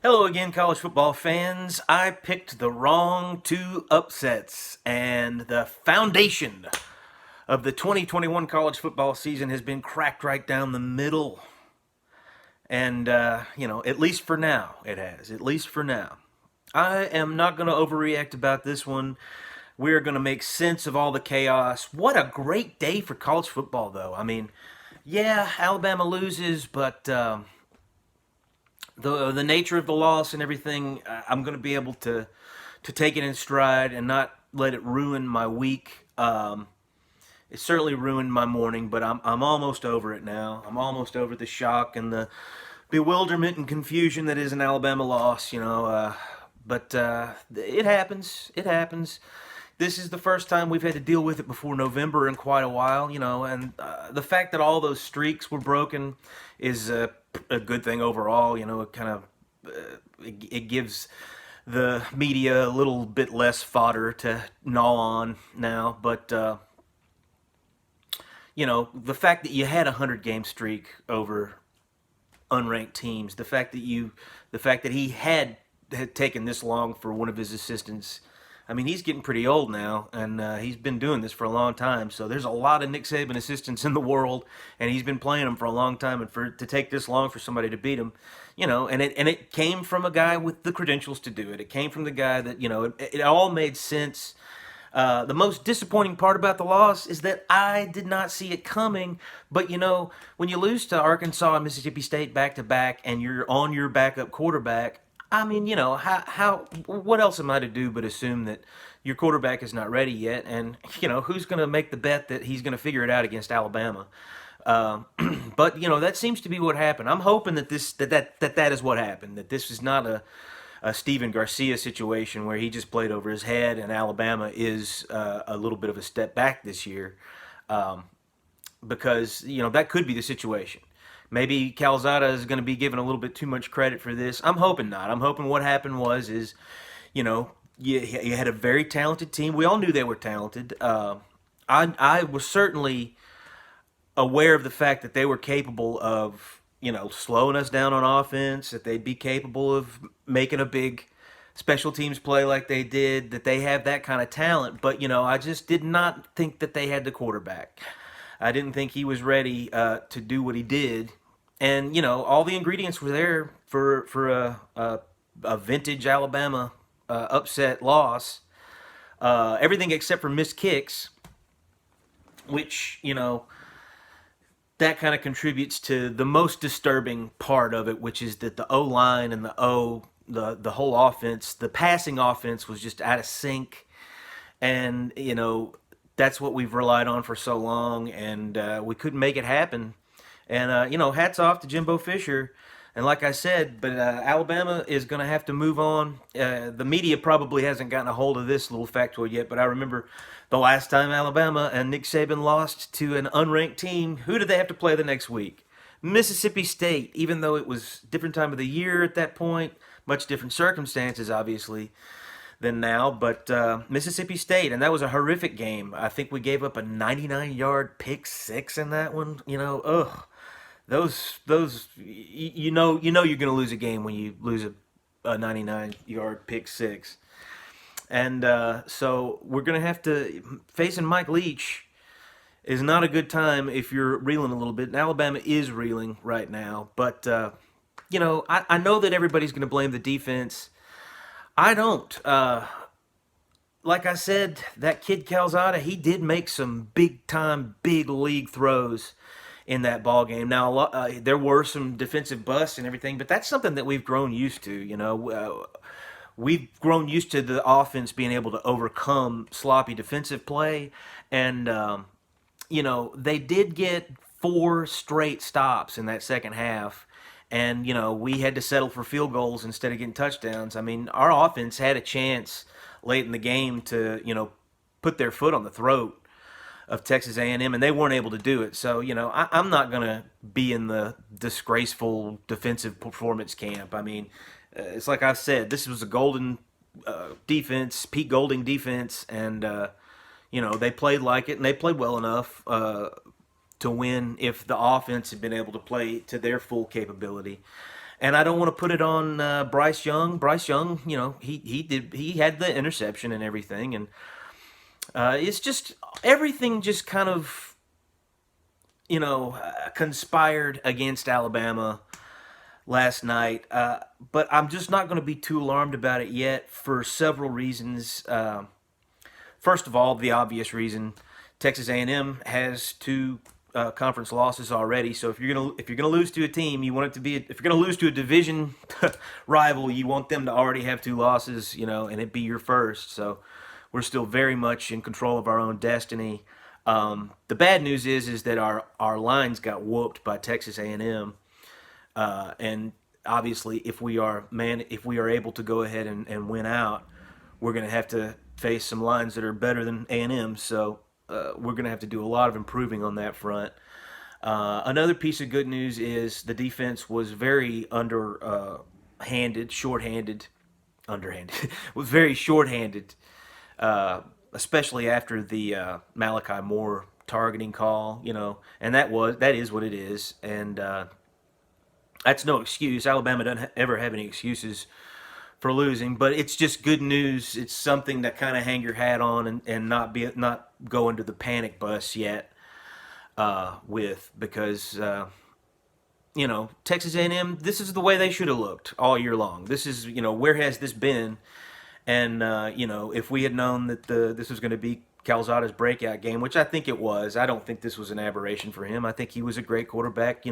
Hello again, college football fans. I picked the wrong two upsets, and the foundation of the 2021 college football season has been cracked right down the middle. And, at least for now, it has. At least for now. I am not going to overreact about this one. We're going to make sense of all the chaos. What a great day for college football, though. I mean, yeah, Alabama loses, but the nature of the loss and everything, I'm going to be able to take it in stride and not let it ruin my week. It certainly ruined my morning, but I'm almost over it now. I'm almost over the shock and the bewilderment and confusion that is an Alabama loss. But it happens. It happens. This is the first time we've had to deal with it before November in quite a while, and the fact that all those streaks were broken is a good thing overall. It kind of it gives the media a little bit less fodder to gnaw on now. But the fact that you had a 100-game streak over unranked teams, the fact that he had taken this long for one of his assistants. I mean, he's getting pretty old now, and he's been doing this for a long time. So there's a lot of Nick Saban assistants in the world, and he's been playing them for a long time. And to take this long for somebody to beat him, and it came from a guy with the credentials to do it. It came from the guy that it all made sense. The most disappointing part about the loss is that I did not see it coming. But when you lose to Arkansas and Mississippi State back to back, and you're on your backup quarterback, I mean, what else am I to do but assume that your quarterback is not ready yet? And who's going to make the bet that he's going to figure it out against Alabama? But that seems to be what happened. I'm hoping that that is what happened. That this is not a Steven Garcia situation where he just played over his head, and Alabama is a little bit of a step back this year, because that could be the situation. Maybe Calzada is going to be given a little bit too much credit for this. I'm hoping not. I'm hoping what happened is you had a very talented team. We all knew they were talented. I was certainly aware of the fact that they were capable of slowing us down on offense, that they'd be capable of making a big special teams play like they did, that they have that kind of talent. But, I just did not think that they had the quarterback. I didn't think he was ready to do what he did. And, all the ingredients were there for a vintage Alabama upset loss. Everything except for missed kicks, which, that kind of contributes to the most disturbing part of it, which is that the O-line and the whole offense, the passing offense was just out of sync. And, that's what we've relied on for so long, and we couldn't make it happen. And, hats off to Jimbo Fisher. And like I said, but Alabama is going to have to move on. The media probably hasn't gotten a hold of this little factoid yet, but I remember the last time Alabama and Nick Saban lost to an unranked team, who did they have to play the next week? Mississippi State, even though it was a different time of the year at that point, much different circumstances, obviously, than now, but Mississippi State, and that was a horrific game. I think we gave up a 99-yard pick six in that one. Ugh. Those you're going to lose a game when you lose a 99-yard pick six. And so we're going to have to, facing Mike Leach is not a good time if you're reeling a little bit. And Alabama is reeling right now. But, I know that everybody's going to blame the defense. I don't. Like I said, that kid Calzada, he did make some big-time, big league throws in that ball game. Now, there were some defensive busts and everything, but that's something that we've grown used to. We've grown used to the offense being able to overcome sloppy defensive play, and they did get 4 straight stops in that second half, and we had to settle for field goals instead of getting touchdowns. I mean, our offense had a chance late in the game to put their foot on the throat of Texas A&M, and they weren't able to do it. So, I'm not going to be in the disgraceful defensive performance camp. I mean, it's like I said, this was a golden defense, Pete Golding defense, and, they played like it, and they played well enough to win if the offense had been able to play to their full capability. And I don't want to put it on Bryce Young. Bryce Young, he had the interception and everything, and it's just everything just kind of conspired against Alabama last night. But I'm just not going to be too alarmed about it yet for several reasons. First of all, the obvious reason: Texas A&M has two conference losses already. So if you're gonna lose to a team, you want it to be if you're gonna lose to a division rival, you want them to already have two losses, and it be your first. So we're still very much in control of our own destiny. The bad news is that our lines got whooped by Texas A&M, and obviously if we are able to go ahead and win out, we're going to have to face some lines that are better than A&M. So we're going to have to do a lot of improving on that front. Another piece of good news is the defense was very underhanded, was very shorthanded, especially after the Malachi Moore targeting call, and that is what it is, and that's no excuse. Alabama doesn't ever have any excuses for losing, but it's just good news. It's something to kind of hang your hat on and not go into the panic bus yet because Texas A&M. This is the way they should have looked all year long. This is where has this been? And if we had known that this was going to be Calzada's breakout game, which I think it was, I don't think this was an aberration for him. I think he was a great quarterback.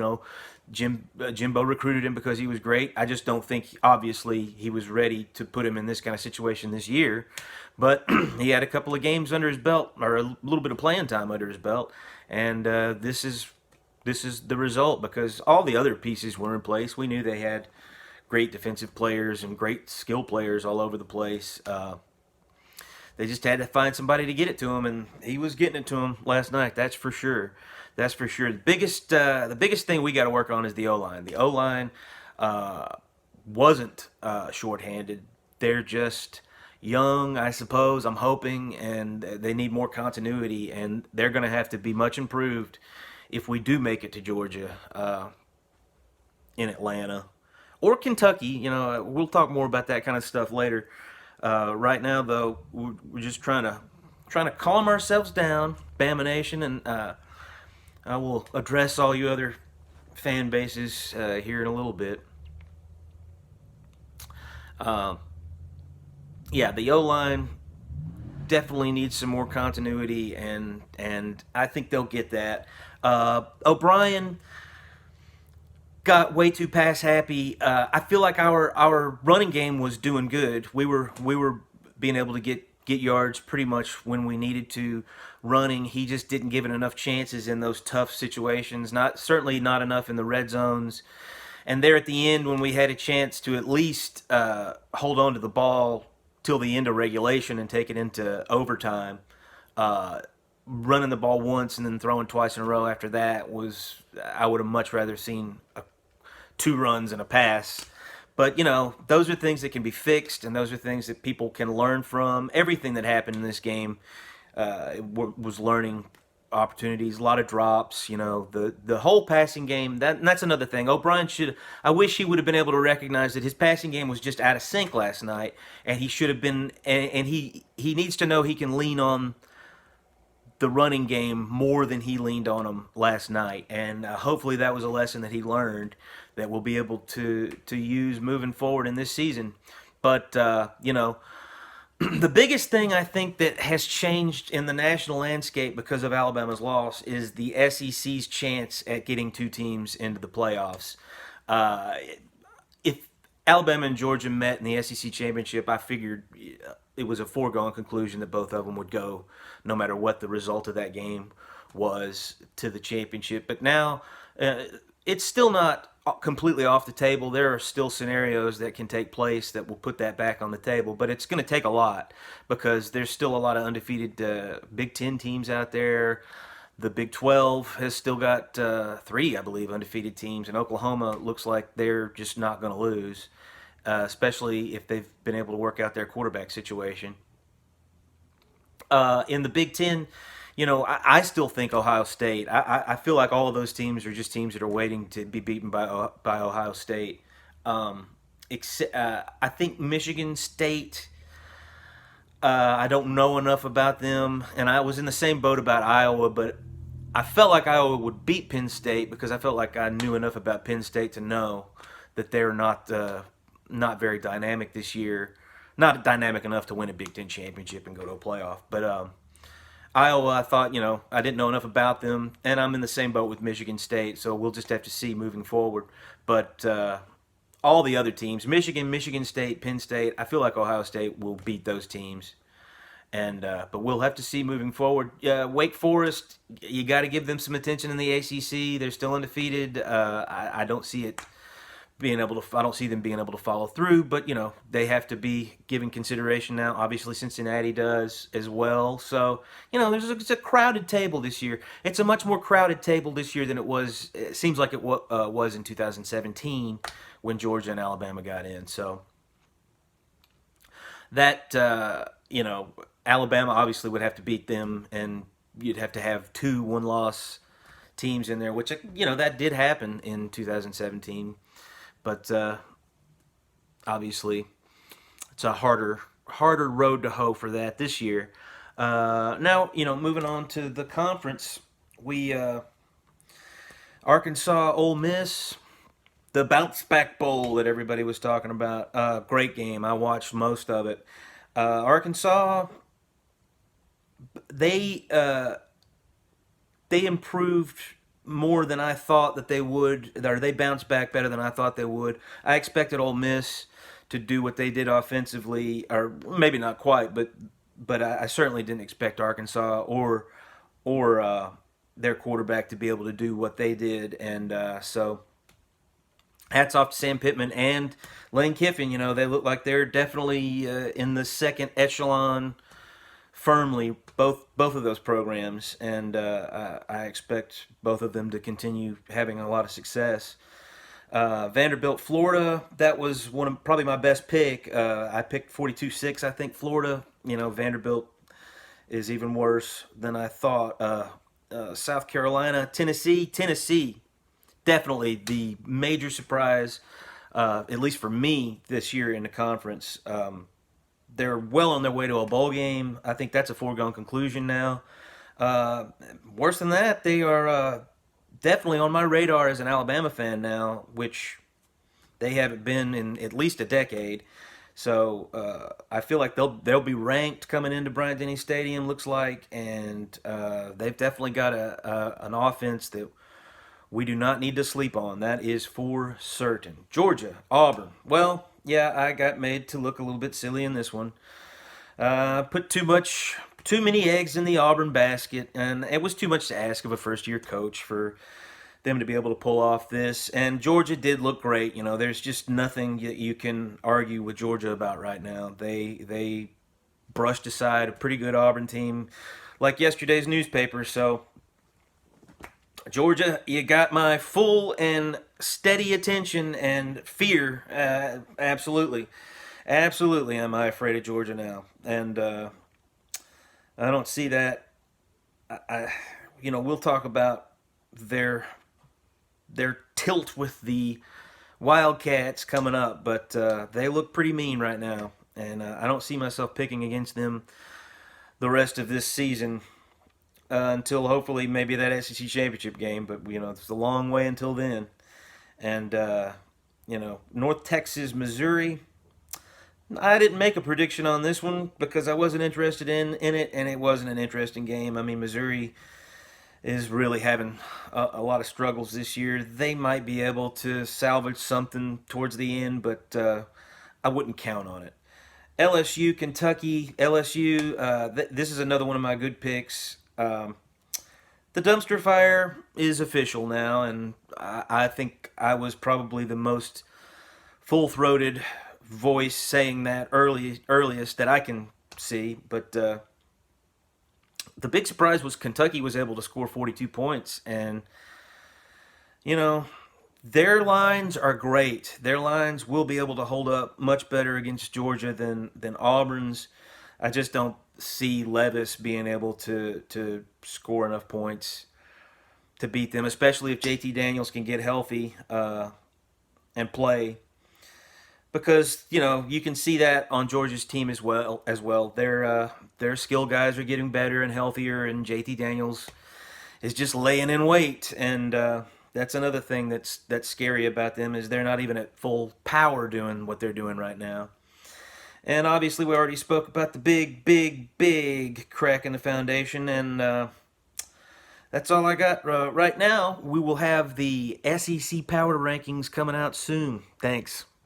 Jimbo recruited him because he was great. I just don't think, obviously, he was ready to put him in this kind of situation this year. But he had a couple of games under his belt, or a little bit of playing time under his belt, and this is the result because all the other pieces were in place. We knew they had great defensive players and great skill players all over the place. They just had to find somebody to get it to him, and he was getting it to him last night. That's for sure. That's for sure. The biggest thing we got to work on is the O-line. The O-line wasn't shorthanded. They're just young, I suppose. I'm hoping, and they need more continuity, and they're going to have to be much improved if we do make it to Georgia in Atlanta. Or Kentucky, we'll talk more about that kind of stuff later. Right now, though, we're just trying to calm ourselves down, Bama Nation, and I will address all you other fan bases here in a little bit. Yeah, the O-line definitely needs some more continuity, and I think they'll get that. O'Brien got way too pass happy. I feel like our running game was doing good. We were being able to get yards pretty much when we needed to. Running, he just didn't give it enough chances in those tough situations. Certainly not enough in the red zones. And there at the end, when we had a chance to at least hold on to the ball till the end of regulation and take it into overtime, running the ball once and then throwing twice in a row after that I would have much rather seen 2 runs and a pass. But, those are things that can be fixed, and those are things that people can learn from. Everything that happened in this game was learning opportunities, a lot of drops, the whole passing game. That's another thing. O'Brien I wish he would have been able to recognize that his passing game was just out of sync last night, and he should have been, and he needs to know he can lean on the running game more than he leaned on him last night, and hopefully that was a lesson that he learned that we'll be able to use moving forward in this season. But the biggest thing I think that has changed in the national landscape because of Alabama's loss is the SEC's chance at getting 2 teams into the playoffs. If Alabama and Georgia met in the SEC championship, I figured it was a foregone conclusion that both of them would go, no matter what the result of that game was, to the championship. But now it's still not completely off the table. There are still scenarios that can take place that will put that back on the table, but it's going to take a lot because there's still a lot of undefeated Big Ten teams out there. The Big 12 has still got 3, I believe, undefeated teams, and Oklahoma looks like they're just not going to lose, especially if they've been able to work out their quarterback situation. In the Big Ten, I still think Ohio State. I feel like all of those teams are just teams that are waiting to be beaten by Ohio State. I think Michigan State. I don't know enough about them, and I was in the same boat about Iowa, but I felt like Iowa would beat Penn State because I felt like I knew enough about Penn State to know that they're not very dynamic this year, not dynamic enough to win a Big Ten championship and go to a playoff. But Iowa, I thought, I didn't know enough about them, and I'm in the same boat with Michigan State, so we'll just have to see moving forward. But all the other teams, Michigan, Michigan State, Penn State, I feel like Ohio State will beat those teams. And but we'll have to see moving forward. Wake Forest, you got to give them some attention in the ACC. They're still undefeated. I don't see it being able to. I don't see them being able to follow through. But they have to be given consideration now. Obviously, Cincinnati does as well. So it's a crowded table this year. It's a much more crowded table this year than it was. It seems like it was in 2017 when Georgia and Alabama got in. So that Alabama obviously would have to beat them, and you'd have to have 2 one-loss teams in there, which that did happen in 2017. But obviously, it's a harder road to hoe for that this year. Now, moving on to the conference, we Arkansas, Ole Miss, the bounce back bowl that everybody was talking about. Great game. I watched most of it. Arkansas, they improved more than I thought that they would, or they bounced back better than I thought they would. I expected Ole Miss to do what they did offensively, or maybe not quite, but I certainly didn't expect Arkansas or their quarterback to be able to do what they did, and so hats off to Sam Pittman and Lane Kiffin. They look like they're definitely in the second echelon firmly, both of those programs, and I expect both of them to continue having a lot of success. Vanderbilt, Florida, that was probably my best pick. I picked 42-6, I think, Florida. Vanderbilt is even worse than I thought. South Carolina, Tennessee, definitely the major surprise, at least for me this year in the conference. They're well on their way to a bowl game. I think that's a foregone conclusion now. Worse than that, they are definitely on my radar as an Alabama fan now, which they haven't been in at least a decade. So I feel like they'll be ranked coming into Bryant-Denny Stadium, looks like, and they've definitely got an offense that we do not need to sleep on. That is for certain. Georgia, Auburn. Well, yeah, I got made to look a little bit silly in this one. Put too many eggs in the Auburn basket, and it was too much to ask of a first-year coach for them to be able to pull off this. And Georgia did look great. There's just nothing you can argue with Georgia about right now. They brushed aside a pretty good Auburn team, like yesterday's newspaper. So Georgia, you got my full and steady attention and fear. Absolutely. Am I afraid of Georgia now? And I don't see that. We'll talk about their tilt with the Wildcats coming up, but they look pretty mean right now. And I don't see myself picking against them the rest of this season. Until hopefully maybe that SEC championship game, but it's a long way until then. And North Texas, Missouri. I didn't make a prediction on this one because I wasn't interested in it, and it wasn't an interesting game. I mean, Missouri is really having a lot of struggles this year. They might be able to salvage something towards the end, but I wouldn't count on it. LSU, Kentucky. LSU. This is another one of my good picks. The dumpster fire is official now, and I think I was probably the most full-throated voice saying that earliest that I can see. But the big surprise was Kentucky was able to score 42 points, and their lines are great. Their lines will be able to hold up much better against Georgia than Auburn's. I just don't see Levis being able to score enough points to beat them, especially if JT Daniels can get healthy and play. because you can see that on Georgia's team as well. Their skill guys are getting better and healthier, and JT Daniels is just laying in weight, and that's another thing that's scary about them is they're not even at full power doing what they're doing right now. And obviously, we already spoke about the big, big, big crack in the foundation, and that's all I got right now. We will have the SEC power rankings coming out soon. Thanks.